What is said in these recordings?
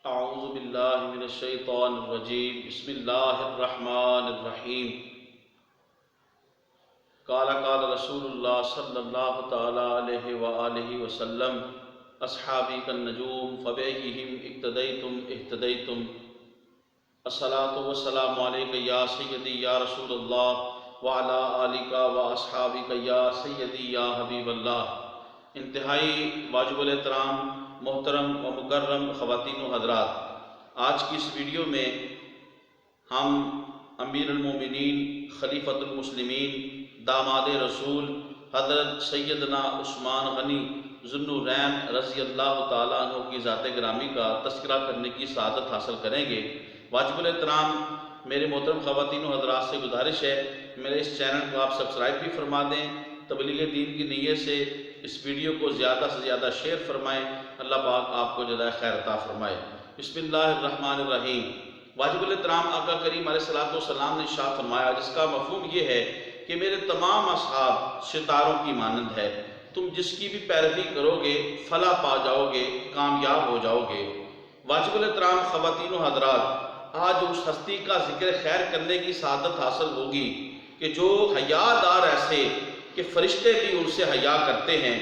اعوذ باللہ من الشیطان الرجیم بسم اللہ الرحمن الرحیم قال رسول اللہ صلی اللہ تعالی علیہ وآلہ وسلم اصحابی کالنجوم فبأیہم اقتدیتم اہتدیتم الصلاۃ والسلام علیک یا سیدی یا رسول اللہ وعلی آلک واصحابک یا سیدی یا حبیب اللہ۔ انتہائی واجب الاحترام محترم و مکرم خواتین و حضرات، آج کی اس ویڈیو میں ہم امیر المومنین خلیفۃ المسلمین داماد رسول حضرت سیدنا عثمان غنی ذو النورین رضی اللہ تعالیٰ عنہ کی ذات گرامی کا تذکرہ کرنے کی سعادت حاصل کریں گے۔ واجب الاحترام میرے محترم خواتین و حضرات سے گزارش ہے میرے اس چینل کو آپ سبسکرائب بھی فرما دیں، تبلیغ دین کی نیت سے اس ویڈیو کو زیادہ سے زیادہ شیئر فرمائیں، اللہ پاک آپ کو جزائے خیر عطا فرمائے۔ بسم اللہ الرحمن الرحیم۔ واجب الاحترام آقا کریم علیہ السلام نے ارشاد فرمایا، جس کا مفہوم یہ ہے کہ میرے تمام اصحاب ستاروں کی مانند ہے، تم جس کی بھی پیروی کرو گے فلاح پا جاؤ گے، کامیاب ہو جاؤ گے۔ واجب الاحترام خواتین و حضرات، آج اس ہستی کا ذکر خیر کرنے کی سعادت حاصل ہوگی کہ جو حیادار ایسے کہ فرشتے بھی ان سے حیا کرتے ہیں،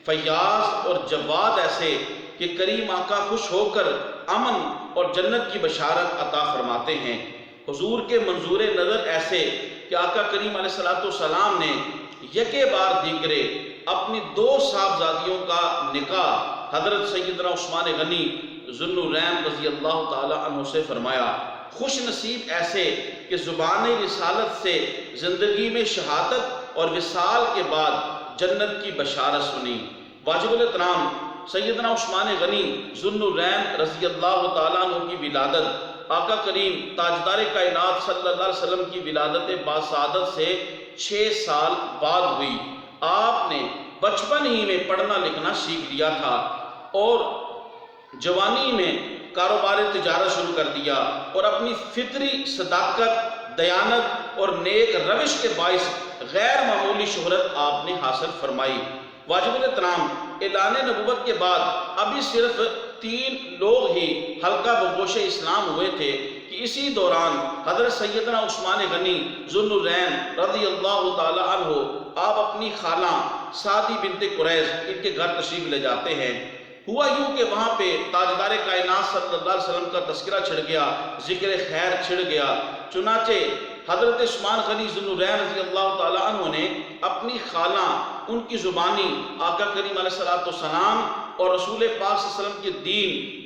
فیاض اور جواد ایسے کہ کریم آقا خوش ہو کر امن اور جنت کی بشارت عطا فرماتے ہیں، حضور کے منظور نظر ایسے کہ آقا کریم علیہ السلام نے یکے بار دیگرے اپنی دو صاحبزادیوں کا نکاح حضرت سیدنا عثمان غنی ذو النورین رضی اللہ تعالی عنہ سے فرمایا۔ خوش نصیب ایسے کہ زبان رسالت سے زندگی میں شہادت اور وصال کے بعد جنت کی بشارت سنی۔ واجب الاحترام سیدنا عثمان غنی ذو النورین رضی اللہ تعالیٰ عنہ کی ولادت آقا کریم تاجدار کائنات صلی اللہ علیہ وسلم کی ولادت باسعادت سے 6 سال بعد ہوئی۔ آپ نے بچپن ہی میں پڑھنا لکھنا سیکھ لیا تھا اور جوانی میں کاروبار تجارت شروع کر دیا، اور اپنی فطری صداقت، دیانت اور نیک روش کے باعث غیر معمولی شہرت آپ نے حاصل فرمائی۔ واجب الاحترام اعلان نبوت کے بعد ابھی صرف 3 لوگ ہی حلقہ بگوش اسلام ہوئے تھے کہ اسی دوران حضرت سیدنا عثمان غنی ذو النورین رضی اللہ تعالی عنہ آپ اپنی خالہ سعدی بنت قریظ ان کے گھر تشریف لے جاتے ہیں۔ ہوا یوں کہ وہاں پہ تاجدار کائنات صلی اللہ علیہ وسلم کا تذکرہ چھڑ گیا، ذکر خیر چھڑ گیا، چنانچہ حضرت عثمان غنی ذو النورین رضی اللہ تعالیٰ عنہ نے اپنی خالہ ان کی زبانی آقا کریم علیہ السلام اور رسول پاک صلی اللہ علیہ وسلم کے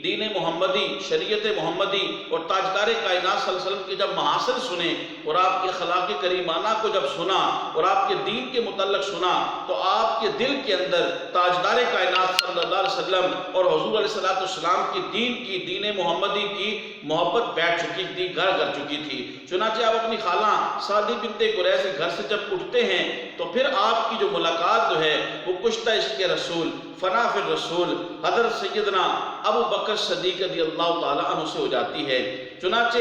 دین محمدی، شریعت محمدی اور تاجدار کائنات صلی اللہ علیہ وسلم کے جب محاسن سنے اور آپ کے اخلاق کریمانہ کو جب سنا اور آپ کے دین کے متعلق سنا تو آپ کے دل کے اندر تاجدار کائنات صلی اللہ علیہ وسلم اور حضور علیہ السلام کی دین محمدی کی محبت بیٹھ چکی تھی، گھر کر چکی تھی۔ چنانچہ آپ اپنی خالہ سعدی بنت قریظ کے گھر سے جب اٹھتے ہیں تو پھر آپ کی جو ملاقات جو ہے وہ کشتہ عشق رسول، فنا فی الرسول حضرت سیدنا ابو بکر صدیق رضی اللہ تعالیٰ عنہ سے ہو جاتی ہے۔ چنانچہ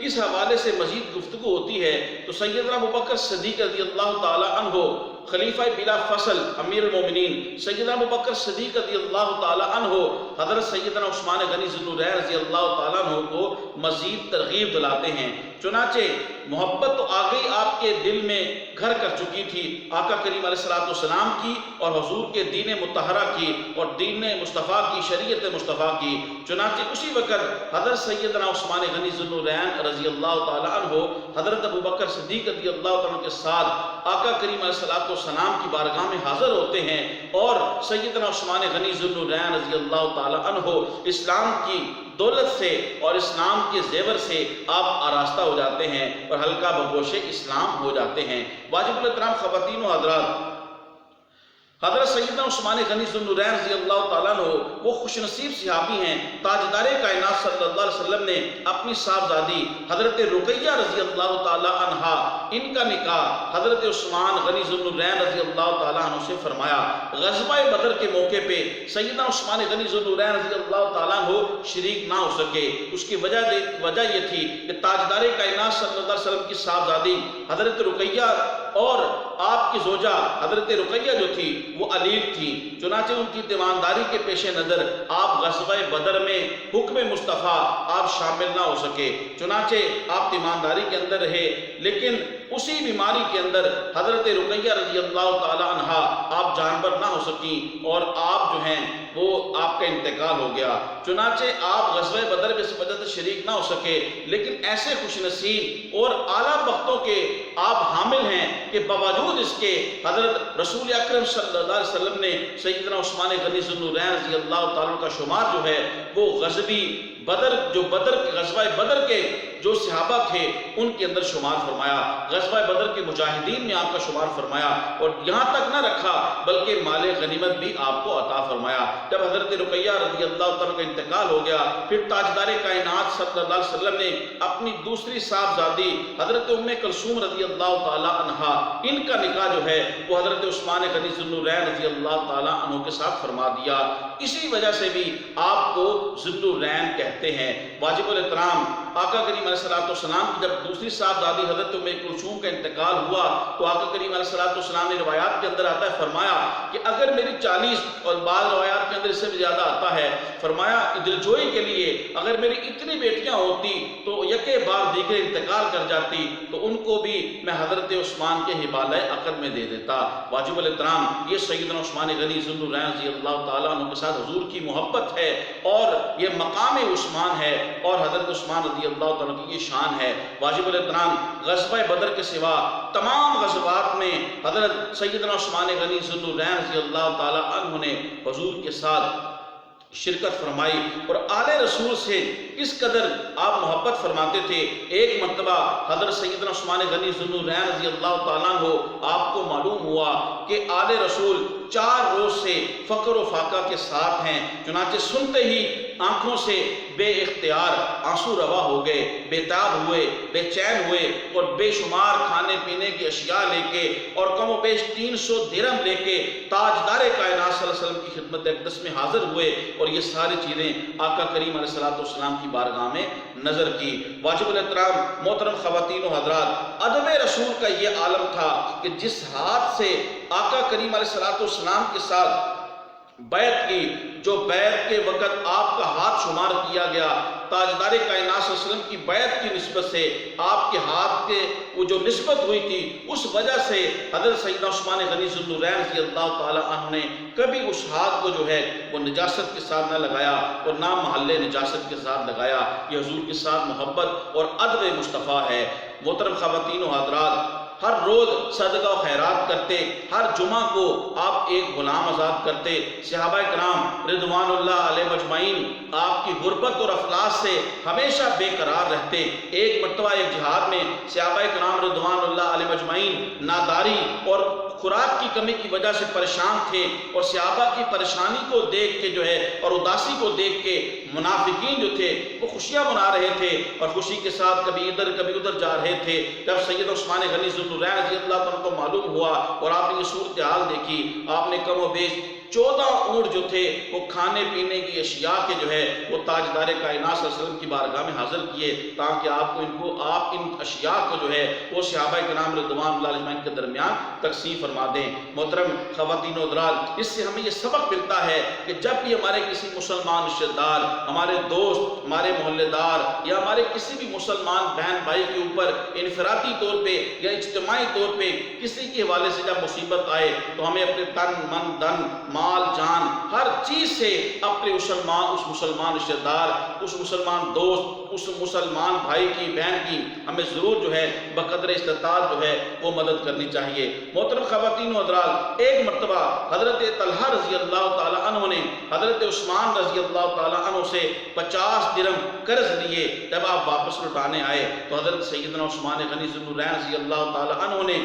اس حوالے سے مزید گفتگو ہوتی ہے تو سیدنا ابو بکر صدیق رضی اللہ تعالیٰ عنہ خلیفہ بلا فصل امیر المومنین سیدنا ابو بکر صدیق رضی اللہ تعالیٰ عنہ حضرت سیدنا عثمان غنی ذو النورین رضی اللہ تعالیٰ عنہ کو مزید ترغیب دلاتے ہیں۔ چنانچہ محبت تو آ گئی آپ کے دل میں گھر کر چکی تھی آقا کریم علیہ السلام کی اور حضور کے دین مطہرہ کی اور دین مصطفیٰ کی، شریعت مصطفیٰ کی۔ چنانچہ اسی وقت حضرت سیدنا عثمان غنی ذو النورین رضی اللہ تعالیٰ عنہ حضرت ابو بکر صدیق رضی اللہ تعالیٰ عنہ کے ساتھ آقا کریم علیہ السلام کی بارگاہ میں حاضر ہوتے ہیں اور سیدنا عثمان غنی ذو النورین رضی اللہ تعالیٰ عنہ اسلام کی دولت سے اور اسلام کے زیور سے آپ آراستہ ہو جاتے ہیں اور حلقہ بگوش اسلام ہو جاتے ہیں۔ واجب الاحترام خواتین و حضرات، حضرت سیدنا عثمان غنی ذو النورین رضی اللہ تعالیٰ عنہ وہ خوش نصیب صحابی ہیں، تاجدار کائنات صلی اللہ علیہ وسلم نے اپنی صاحبزادی حضرت رقیہ رضی اللہ تعالیٰ عنہ ان کا نکاح حضرت عثمان غنی ذو النورین رضی اللہ تعالیٰ عنہ سے فرمایا۔ غزوہ بدر کے موقع پہ سیدنا عثمان غنی ذو النورین رضی اللہ تعالیٰ عنہ شریک نہ ہو سکے، اس کی وجہ یہ تھی کہ تاجدار کائنات صلی اللہ علیہ وسلم کی صاحبزادی حضرت رقیہ اور آپ کی زوجہ حضرت رقیہ جو تھی وہ علیل تھی، چنانچہ ان کی تیمانداری کے پیش نظر آپ غزوہ بدر میں حکم مصطفیٰ آپ شامل نہ ہو سکے، چنانچہ آپ تیمانداری کے اندر رہے، لیکن اسی بیماری کے اندر حضرت رقیہ رضی اللہ تعالی عنہ آپ جانبر نہ ہو سکیں اور آپ جو ہیں وہ آپ کا انتقال ہو گیا، چنانچہ آپ غزوہ بدر میں اس وجہ سے شریک نہ ہو سکے، لیکن ایسے خوش نصیب اور اعلیٰ بختوں کے آپ حامل ہیں کہ باوجود اس کے حضرت رسول اکرم صلی اللہ علیہ وسلم نے سیدنا عثمان غنی ذو النورین رضی اللہ تعالیٰ کا شمار جو ہے وہ غزوی بدر جو غزوہ بدر کے جو صحابہ تھے ان کے اندر شمار فرمایا، غزوہ بدر کے مجاہدین میں آپ کا شمار فرمایا، اور یہاں تک نہ رکھا بلکہ مال غنیمت بھی آپ کو عطا فرمایا۔ جب حضرت رقیہ رضی اللہ تعالیٰ کا انتقال ہو گیا، پھر تاجدار کائنات صلی اللہ علیہ وسلم نے اپنی دوسری صاحبزادی حضرت ام کلثوم رضی اللہ تعالیٰ عنہا ان کا نکاح جو ہے وہ حضرت عثمان غنی ذو النورین رضی اللہ تعالیٰ عنہ کے ساتھ فرما دیا، اسی وجہ سے بھی آپ کو ذو النورین کہتے ہیں۔ واجب الاحترام آقا کریم علیہ السلام کی جب دوسری صاحبزادی حضرت ام کلثوم کا انتقال ہوا تو آقا کریم علیہ السلام نے روایات کے اندر آتا ہے فرمایا کہ اگر میری 40 اور بعض روایات کے اندر اس سے بھی زیادہ آتا ہے، فرمایا دلجوئی کے لیے اگر میری اتنی بیٹیاں ہوتی تو یکے بار دیگر انتقال کر جاتی تو ان کو بھی میں حضرت عثمان کے حبالہ عقد میں دے دیتا۔ واجب الاحترام یہ سیدنا عثمان غنی ذو النورین رضی اللہ تعالیٰ عنہ کے ساتھ حضور کی محبت ہے اور یہ مقام عثمان ہے اور حضرت عثمان رضی اللہ تعالیٰ کی یہ شان ہے۔ واجب الاحترام غزوہ بدر کے سوا تمام غزوات میں حضرت سیدنا عثمان غنی ذو النورین رضی اللہ تعالیٰ عنہ نے حضور کے ساتھ شرکت فرمائی اور آل رسول سے کس قدر آپ محبت فرماتے تھے۔ ایک مرتبہ حضرت سیدنا عثمان غنی ذو النورین رضی اللہ تعالیٰ عنہ آپ کو معلوم ہوا کہ آل رسول 4 روز سے فقر و فاقہ کے ساتھ ہیں، چنانچہ سنتے ہی آنکھوں سے بے اختیار آنسو روا ہو گئے، بے تاب ہوئے، بے چین ہوئے اور بے شمار کھانے پینے کی اشیاء لے کے اور کم و بیش 300 درہم لے کے تاجدار کائنات صلی اللہ علیہ وسلم کی خدمت اقدس میں حاضر ہوئے اور یہ ساری چیزیں آقا کریم علیہ السلام کی بارگاہ میں نظر کی۔ واجب الاحترام محترم خواتین و حضرات، ادب رسول کا یہ عالم تھا کہ جس ہاتھ سے آقا کریم علیہ السلام کے ساتھ بیعت کی، جو بیعت کے وقت آپ کا ہاتھ شمار کیا گیا، تاجدار کائنات صلی اللہ علیہ وسلم کی بیعت کی نسبت سے آپ کے ہاتھ کے وہ جو نسبت ہوئی تھی اس وجہ سے حضرت سیدنا عثمان غنی ذو النورین رضی اللہ تعالیٰ عنہ نے کبھی اس ہاتھ کو جو ہے وہ نجاست کے ساتھ نہ لگایا اور نہ محل نجاست کے ساتھ لگایا۔ یہ حضور کے ساتھ محبت اور ادب مصطفیٰ ہے۔ محترم خواتین و حضرات، ہر روز صدقہ و خیرات کرتے، ہر جمعہ کو آپ ایک غلام آزاد کرتے، صحابہ کرام رضوان اللہ علیہ مجمعین آپ کی غربت اور افلاس سے ہمیشہ بے قرار رہتے۔ ایک مرتبہ ایک جہاد میں صحابہ کرام رضوان اللہ علیہ مجمعین ناداری اور خوراک کی کمی کی وجہ سے پریشان تھے اور صحابہ کی پریشانی کو دیکھ کے جو ہے اور اداسی کو دیکھ کے منافقین جو تھے وہ خوشیاں منا رہے تھے اور خوشی کے ساتھ کبھی ادھر کبھی ادھر جا رہے تھے۔ جب سیدنا عثمان غنی ذو النورین رضی اللہ تعالیٰ کو معلوم ہوا اور آپ نے یہ صورتحال دیکھی، آپ نے کم و بیش 14 اونٹ جو تھے وہ کھانے پینے کی اشیاء کے جو ہے وہ تاجدار کائنات صلی اللہ علیہ وسلم کی بارگاہ میں حاضر کیے تاکہ آپ ان اشیاء کو جو ہے وہ صحابہ کرام رضوان اللہ علیہ کے درمیان تقسیم فرما دیں۔ محترم خواتین و حضرات، اس سے ہمیں یہ سبق ملتا ہے کہ جب بھی ہمارے کسی مسلمان رشتہ دار، ہمارے دوست، ہمارے محلے دار یا ہمارے کسی بھی مسلمان بہن بھائی کے اوپر انفرادی طور پہ یا اجتماعی طور پہ کسی کے حوالے سے جب مصیبت آئے تو ہمیں اپنے تن من دھن مال جان ہر چیز سے اپنے اس مسلمان رشتہ دار، اس مسلمان دوست، اس مسلمان بھائی کی بہن کی ہمیں ضرور جو ہے بقدر استطاعت جو ہے وہ مدد کرنی چاہیے۔ محترم خواتین و حضرات، ایک مرتبہ حضرت طلحہ رضی اللہ تعالیٰ عنہ نے حضرت عثمان رضی اللہ تعالیٰ عنہ سے 50 درہم قرض لیے۔ جب آپ واپس لوٹانے آئے تو حضرت سیدنا عثمان غنی ذو النورین رضی اللہ تعالیٰ عنہ نے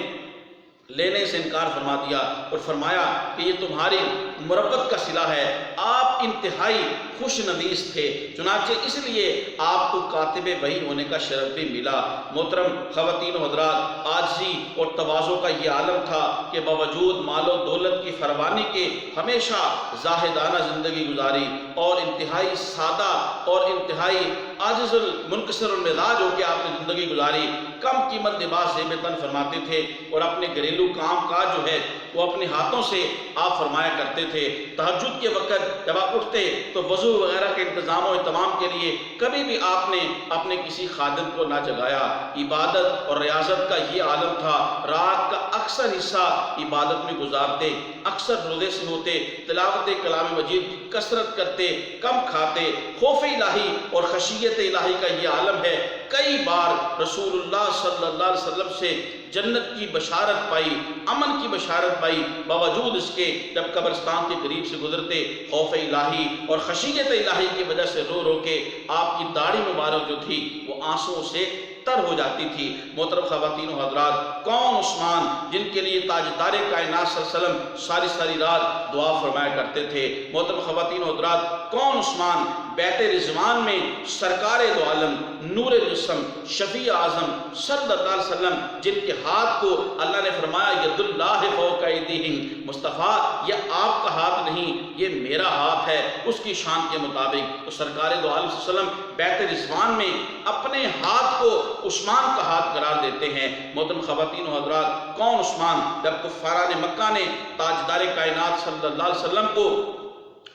لینے سے انکار فرما دیا اور فرمایا کہ یہ تمہاری مربت کا صلہ ہے، آپ انتہائی خوش نویس تھے، چنانچہ اس لیے آپ کو کاتب وحی ہونے کا شرف بھی ملا۔ محترم خواتین و حضرات، عاجزی اور تواضع کا یہ عالم تھا کہ باوجود مال و دولت کی فراوانی کے ہمیشہ زاہدانہ زندگی گزاری اور انتہائی سادہ اور انتہائی عاجز منکسر المزاج ہو کے آپ نے زندگی گزاری۔ کم قیمت لباس زیب تن فرماتے تھے اور اپنے گھریلو کام کاج جو ہے وہ اپنے ہاتھوں سے آپ فرمایا کرتے تھے۔ تہجد کے وقت جب آپ اٹھتے تو وضو وغیرہ کے انتظام و اہتمام کے لیے کبھی بھی آپ نے اپنے کسی خادم کو نہ جگایا۔ عبادت اور ریاضت کا یہ عالم تھا، رات کا اکثر حصہ عبادت میں گزارتے، اکثر روزے سے ہوتے، تلاوت کلام مجید کی کثرت کرتے، کم کھاتے۔ خوف الہی اور خشیت الہی کا یہ عالم ہے۔ کئی بار رسول اللہ صلی اللہ علیہ وسلم سے جنت کی بشارت پائی، امن کی بشارت پائی، باوجود اس کے جب قبرستان کے قریب سے گزرتے خوف الہی اور خشیت الہی کی وجہ سے رو رو کے آپ کی داڑھی مبارک جو تھی وہ آنسوں سے تر ہو جاتی تھی۔ محترم خواتین و حضرات، کون عثمان جن کے لیے تاجدار کائنات صلی اللہ علیہ وسلم ساری ساری رات دعا فرمایا کرتے تھے۔ محترم خواتین و حضرات، کون عثمان بیت رضوان میں سرکار دو عالم نور جسم شفیع اعظم صلی اللہ علیہ وسلم جن کے ہاتھ کو اللہ نے فرمایا ید اللہ فوق ایدیہم، مصطفیٰ یہ آپ کا ہاتھ نہیں یہ میرا ہاتھ ہے، اس کی شان کے مطابق تو سرکار دو عالم صلی اللہ علیہ وسلم بیت رضوان میں اپنے ہاتھ کو عثمان کا ہاتھ قرار دیتے ہیں۔ محترم خواتین و حضرات، کون عثمان جب کفاران مکہ نے تاجدار کائنات صلی اللہ علیہ وسلم کو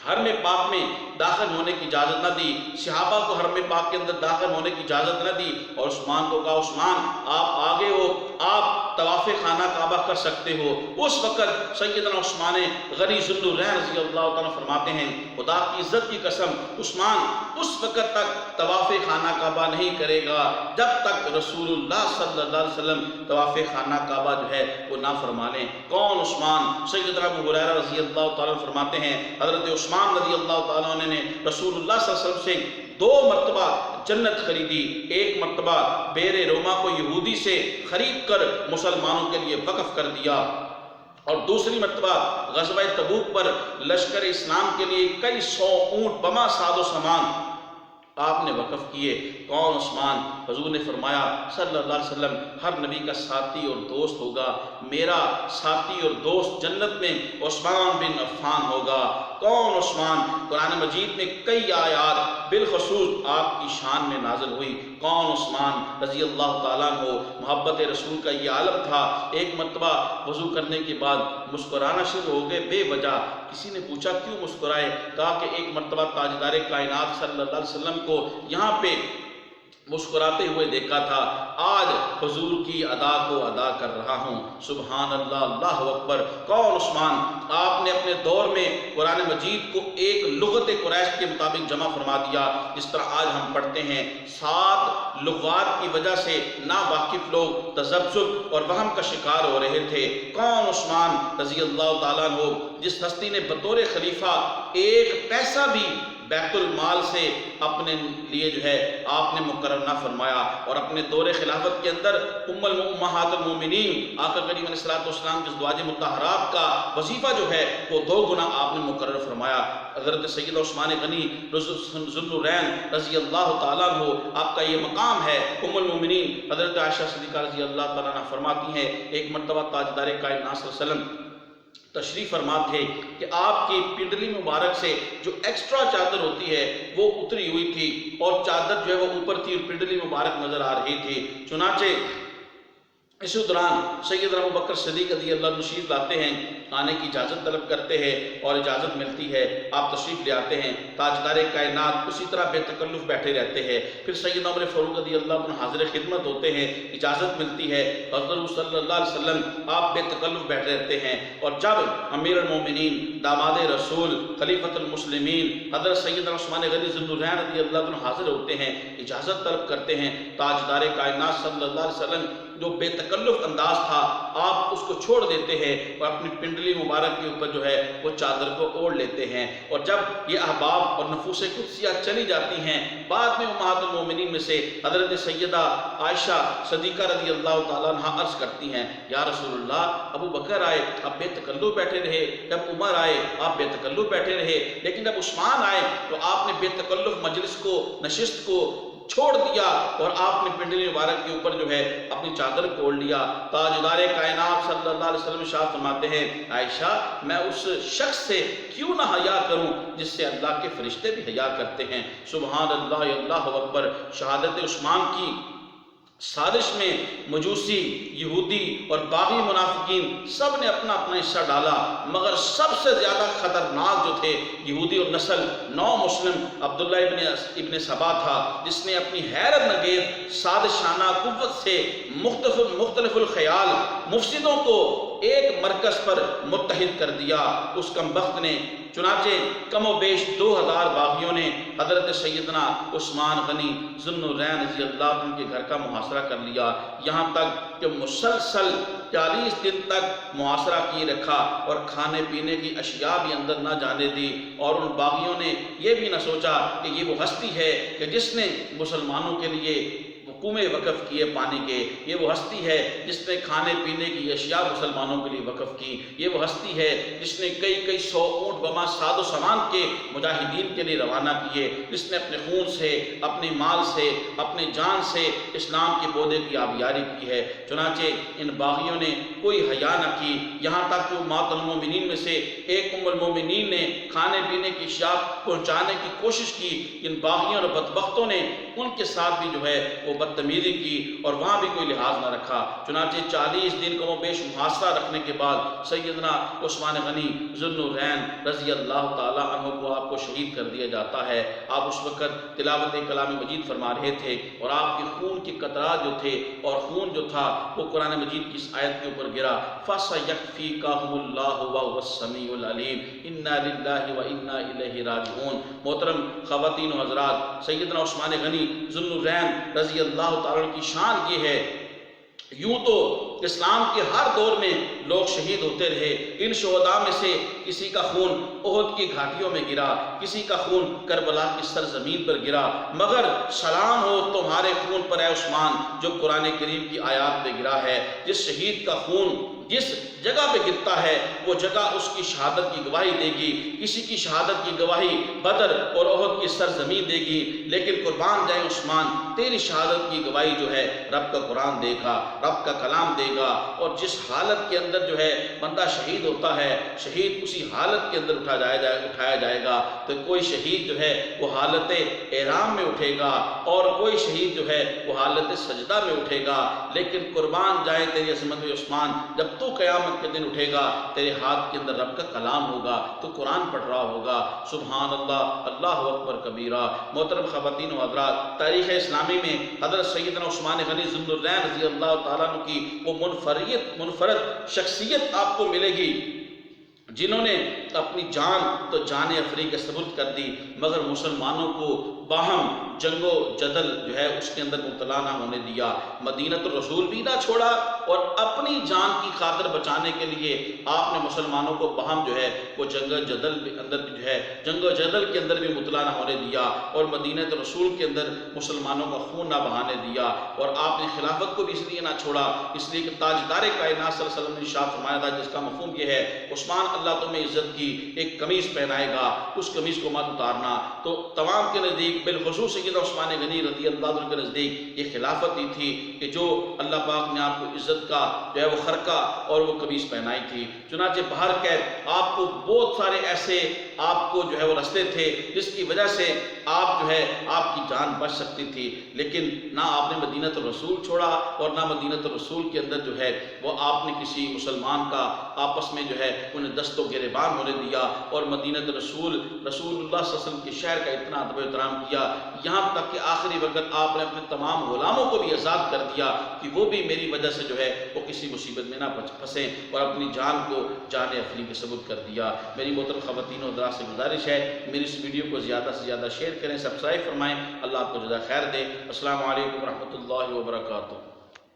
حرم پاک میں داخل ہونے کی اجازت نہ دی، صحابہ کو حرم پاک کے اندر داخل ہونے کی اجازت نہ دی اور عثمان کو کہا عثمان آپ آگے ہو، آپ طواف خانہ کعبہ کر سکتے ہو، اس وقت سیدنا عثمان غنی ذوالنورین رضی اللہ تعالیٰ فرماتے ہیں خدا کی عزت کی قسم عثمان اس وقت تک طواف خانہ کعبہ نہیں کرے گا جب تک رسول اللہ صلی اللہ علیہ وسلم طواف خانہ کعبہ جو ہے وہ نہ فرما لیں۔ کون عثمان؟ سیدنا ابو ہریرہ رضی اللہ تعالیٰ فرماتے ہیں حضرت عثمان رضی اللہ تعالیٰ نے رسول اللہ صلی اللہ علیہ وسلم سے 2 مرتبہ جنت خریدی، ایک مرتبہ بیر روما کو یہودی سے خرید کر مسلمانوں کے لیے وقف کر دیا اور دوسری مرتبہ غزوہ تبوک پر لشکر اسلام کے لیے کئی 100 اونٹ بما ساز و سامان آپ نے وقف کیے۔ کون عثمان؟ حضور نے فرمایا صلی اللہ علیہ وسلم ہر نبی کا ساتھی اور دوست ہوگا، میرا ساتھی اور دوست جنت میں عثمان بن عفان ہوگا۔ کون عثمان؟ قرآن مجید میں کئی آیات بالخصوص آپ کی شان میں نازل ہوئی۔ کون عثمان رضی اللہ تعالیٰ عنہ؟ محبت رسول کا یہ عالم تھا۔ ایک مرتبہ وضو کرنے کے بعد مسکرانا شروع ہو گئے بے وجہ۔ کسی نے پوچھا کیوں مسکرائے؟ کہا کہ ایک مرتبہ تاجدار کائنات صلی اللہ علیہ وسلم کو یہاں پہ مسکراتے ہوئے دیکھا تھا، آج حضور کی ادا کو ادا کر رہا ہوں۔ سبحان اللہ، اللہ اکبر۔ کون عثمان؟ آپ نے اپنے دور میں قرآن مجید کو ایک لغت قریش کے مطابق جمع فرما دیا، جس طرح آج ہم پڑھتے ہیں۔ 7 لغات کی وجہ سے ناواقف لوگ تذبذب اور وہم کا شکار ہو رہے تھے۔ کون عثمان رضی اللہ تعالیٰ عنہ؟ جس ہستی نے بطور خلیفہ ایک پیسہ بھی بیت المال سے اپنے لیے جو ہے آپ نے مقرر نہ فرمایا اور اپنے دور خلافت کے اندر امہات المومنین آقا کریم علیہ الصلوۃ والسلام کے ازواج مطہرات کا وظیفہ جو ہے وہ 2 گنا آپ نے مقرر فرمایا۔ حضرت سیدنا عثمان غنی ذوالنورین رضی اللہ تعالیٰ عنہ آپ کا یہ مقام ہے۔ ام المومنین حضرت عائشہ صدیقہ رضی اللہ تعالیٰ عنہ فرماتی ہیں ایک مرتبہ تاجدار کائنات صلی اللہ علیہ وسلم تشریف فرما تھے کہ آپ کی پنڈلی مبارک سے جو ایکسٹرا چادر ہوتی ہے وہ اتری ہوئی تھی اور چادر جو ہے وہ اوپر تھی اور پنڈلی مبارک نظر آ رہی تھی۔ چنانچہ اسی دوران سیدنا ابو بکر صدیق رضی اللہ عنہ تشریف لاتے ہیں، آنے کی اجازت طلب کرتے ہیں اور اجازت ملتی ہے، آپ تشریف لے آتے ہیں۔ تاجدار کائنات اسی طرح بے تکلف بیٹھے رہتے ہیں۔ پھر سیدنا عمر فاروق رضی اللہ عنہ حاضر خدمت ہوتے ہیں، اجازت ملتی ہے، حضرت صلی اللہ علیہ وسلم آپ بے تکلف بیٹھے رہتے ہیں اور جب امیر المومنین داماد رسول خلیفۃ المسلمین حضرت سیدنا عثمان غنی ذوالنورین رضی اللہ عنہ حاضر ہوتے ہیں، اجازت طلب کرتے ہیں۔ تاجدار کائنات صلی اللہ علیہ وسلم جو بے تکلف انداز تھا آپ اس کو چھوڑ دیتے ہیں اور اپنی پنڈلی مبارک کے اوپر جو ہے وہ چادر کو اوڑھ لیتے ہیں۔ اور جب یہ احباب اور نفوس قدسیہ چلی جاتی ہیں، بعد میں امہات المومنین میں سے حضرت سیدہ عائشہ صدیقہ رضی اللہ تعالیٰ عنہ عرض کرتی ہیں، یا رسول اللہ ابو بکر آئے آپ بے تکلف بیٹھے رہے، جب عمر آئے آپ بے تکلف بیٹھے رہے، لیکن جب عثمان آئے تو آپ نے بے تکلف مجلس کو، نشست کو چھوڑ دیا اور آپ نے پنڈلی مبارک کے اوپر جو ہے اپنی چادر کو اوڑھ لیا۔ تاجدار کائنات صلی اللہ علیہ وسلم ارشاد فرماتے ہیں، عائشہ میں اس شخص سے کیوں نہ حیا کروں جس سے اللہ کے فرشتے بھی حیا کرتے ہیں۔ سبحان اللہ، اللہ اکبر۔ شہادت عثمان کی سازش میں مجوسی، یہودی اور باغی منافقین سب نے اپنا اپنا حصہ ڈالا، مگر سب سے زیادہ خطرناک جو تھے یہودی اور نسل نو مسلم عبداللہ ابن سبا تھا، جس نے اپنی حیرت انگیز سازشانہ قوت سے مختلف الخیال مفسدوں کو ایک مرکز پر متحد کر دیا۔ اس کم بخت نے چنانچہ کم و بیش 2000 باغیوں نے حضرت سیدنا عثمان غنی ذو النورین رضی اللہ عنہ کے گھر کا محاصرہ کر لیا، یہاں تک کہ مسلسل 40 دن تک محاصرہ کیے رکھا اور کھانے پینے کی اشیاء بھی اندر نہ جانے دی۔ اور ان باغیوں نے یہ بھی نہ سوچا کہ یہ وہ ہستی ہے کہ جس نے مسلمانوں کے لیے کنویں وقف کیے پانی کے، یہ وہ ہستی ہے جس نے کھانے پینے کی اشیاء مسلمانوں کے لیے وقف کی، یہ وہ ہستی ہے جس نے کئی 100 اونٹ بما ساز و سامان کے مجاہدین کے لیے روانہ کیے، جس نے اپنے خون سے، اپنے مال سے، اپنے جان سے اسلام کے پودے کی آبیاری کی ہے۔ چنانچہ ان باغیوں نے کوئی حیا نہ کی، یہاں تک کہ امہات المومنین میں سے ایک ام المومنین نے کھانے پینے کی اشیاء پہنچانے کی کوشش کی، ان باغیوں اور بدبختوں نے ان کے ساتھ بھی جو ہے وہ بدتمیزی کی اور وہاں بھی کوئی لحاظ نہ رکھا۔ چنانچہ 40 دن کو بیش محاصرہ رکھنے کے بعد سیدنا عثمان غنی ذو النورین رضی اللہ تعالیٰ عنہ کو آپ کو شہید کر دیا جاتا ہے۔ آپ اس وقت تلاوت کلام مجید فرما رہے تھے اور آپ کے خون کے قطرات جو تھے اور خون جو تھا وہ قرآن مجید کی اس آیت کے اوپر گرا، فَسَيَكْفِيكَهُمُ اللَّهُ وَهُوَ السَّمِيعُ الْعَلِيمُ إِنَّا لِلَّهِ وَإِنَّا إِلَيْهِ راجعون۔ محترم خواتین و حضرات، سیدنا عثمان غنی ذو النورین رضی اللہ تعالیٰ کی شان یہ ہے، یوں تو اسلام کے ہر دور میں لوگ شہید ہوتے رہے، ان شہداء میں سے کسی کا خون احد کی گھاٹیوں میں گرا، کسی کا خون کربلا کی سرزمین پر گرا، مگر سلام ہو تمہارے خون پر اے عثمان جو قرآن کریم کی آیات میں گرا ہے۔ جس شہید کا خون جس جگہ پہ گرتا ہے وہ جگہ اس کی شہادت کی گواہی دے گی، کسی کی شہادت کی گواہی بدر اور احد کی سرزمین دے گی، لیکن قربان جائے عثمان تیری شہادت کی گواہی جو ہے رب کا قرآن دے گا، رب کا کلام دے گا۔ اور جس حالت کے اندر جو ہے بندہ شہید ہوتا ہے، شہید اسی حالت کے اندر اٹھایا جائے گا۔ تو کوئی شہید جو ہے وہ حالت احرام میں اٹھے گا اور کوئی شہید جو ہے وہ حالت سجدہ میں اٹھے گا، لیکن قربان جائے تیری عظمت عثمان جب تو قیامت کے دن اٹھے گا تیرے ہاتھ کے اندر رب کا کلام ہوگا، تو قرآن پڑھ رہا ہوگا۔ سبحان اللہ، اللہ اکبر کبیرہ۔ محترم خواتین و حضرات، تاریخ اسلامی میں حضرت سیدنا عثمان غنی ذو النورین رضی اللہ تعالیٰ عنہ کی وہ منفرد شخصیت آپ کو ملے گی جنہوں نے اپنی جان تو جان افری کے سپرد کر دی، مگر مسلمانوں کو باہم جنگ و جدل جو ہے اس کے اندر مبتلا نہ ہونے دیا، مدینۃ الرسول بھی نہ چھوڑا اور اپنی جان کی خاطر بچانے کے لیے آپ نے مسلمانوں کو باہم جو ہے وہ جنگ و جدل کے اندر بھی مبتلا نہ ہونے دیا اور مدینۃ الرسول کے اندر مسلمانوں کا خون نہ بہانے دیا۔ اور آپ نے خلافت کو بھی اس لیے نہ چھوڑا، اس لیے کہ تاجدار کائنات صلی اللہ علیہ وسلم نے ارشاد فرمایا تھا، جس کا مفہوم یہ ہے عثمان اللہ تمہیں عزت کی ایک قمیض پہنائے گا، اس قمیض کو مت اتارنا۔ تو تمام کے نزدیک بالخصوص سیدنا عثمان غنی رضی اللہ عنہ کے نزدیک یہ خلافت ہی تھی کہ جو اللہ پاک نے آپ کو عزت کا جو ہے وہ خرقہ اور وہ قمیض پہنائی تھی۔ چنانچہ باہر قید آپ کو بہت سارے ایسے آپ کو جو ہے وہ رستے تھے جس کی وجہ سے آپ جو ہے آپ کی جان بچ سکتی تھی، لیکن نہ آپ نے مدینۃ الرسول چھوڑا اور نہ مدینۃ الرسول کے اندر جو ہے وہ آپ نے کسی مسلمان کا آپس میں جو ہے انہیں دست و گریبان ہونے دیا، اور مدینۃ رسول اللہ صلی اللہ علیہ وسلم کے شہر کا اتنا ادب و احترام کیا، یہاں تک کہ آخری وقت آپ نے اپنے تمام غلاموں کو بھی آزاد کر دیا کہ وہ بھی میری وجہ سے جو ہے وہ کسی مصیبت میں نہ پھنسیں، اور اپنی جان کو جان افری کے ثبوت کر دیا۔ میری محترم خواتین و حضرات سے گزارش ہے میری اس ویڈیو کو زیادہ سے زیادہ شیئر کریں، سبسکرائب فرمائیں۔ اللہ آپ کو جزائے خیر دے۔ السلام علیکم ورحمۃ اللہ وبرکاتہ۔